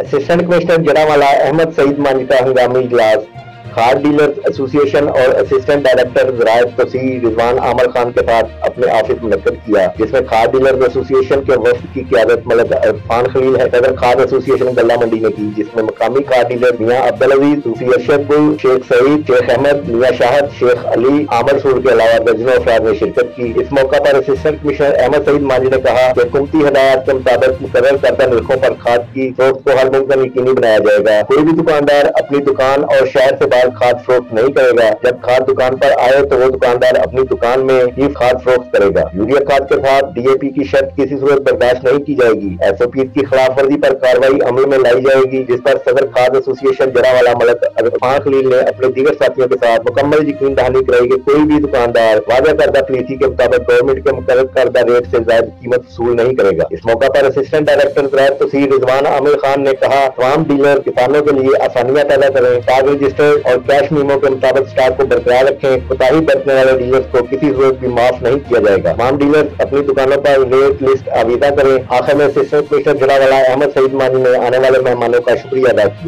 Assistant commissioner Jaranwala Ahmad Saeed Manjhi का हंगामी इजलास। खाद डीलर्स एसोसिएशन और असिस्टेंट डायरेक्टर ज़राअत तौसीर रिजवान आमिर खान के साथ अपने ऑफिस मुनक्किद किया, जिसमें खाद डीलर्स एसोसिएशन के वफ्द की क़यादत मलिक इरफान खलील है सदर खाद एसोसिएशन गल्ला मंडी ने की, जिसमें मकामी खाद डीलर मियां अब्दुल अजीज, सूफी अरशद गुल, शेख सईद, शेख अहमद, मियां शाहद, शेख अली, आमिर सूर के अलावा दर्जनों अफराद ने शिरकत की। इस मौका पर असिस्टेंट कमिश्नर अहमद सईद मांझी ने कहा कि हुकूमती हिदायत के मुताबिक मुकर्रर करदा नरखों पर खाद की फरोख्त को हर मुमकिन यकीनी बनाया जाएगा। कोई भी दुकानदार अपनी दुकान और शहर से बाहर खाद फरोख्त नहीं करेगा। जब खाद दुकान पर आए तो वो दुकानदार अपनी दुकान में ही खाद फरोख्त करेगा। यूरिया खाद के साथ DAP की शर्त किसी सूरत बर्दाश्त नहीं की जाएगी। SOP की खिलाफ वर्जी पर कार्रवाई अमल में लाई जाएगी, जिस पर सदर खाद एसोसिएशन जड़ावाला मलिक इरफान खलील ने अपने दीगर साथियों के साथ मुकम्मल यकीन दहानी कराई कि कोई भी दुकानदार वादा करदा पॉलिसी के मुताबिक गवर्नमेंट के मुकर्रर करदा रेट से ज्यादा कीमत वसूल नहीं करेगा। इस मौका पर असिस्टेंट डायरेक्टर ज़राअत तौसीर रिजवान आमिर खान ने कहा, तमाम डीलर किसानों के लिए आसानियां पैदा करें, टैग रजिस्टर और कैश मीमो के मुताबिक स्टॉक को बरकरार रखें। कोताही बरतने वाले डीलर्स को किसी सूरत भी माफ नहीं किया जाएगा। तमाम डीलर्स अपनी दुकानों पर रेट लिस्ट आवेदा करें। आखिर में असिस्टेंट कमिश्नर जड़ावाला अहमद सईद मांझी ने आने वाले मेहमानों का शुक्रिया अदा किया।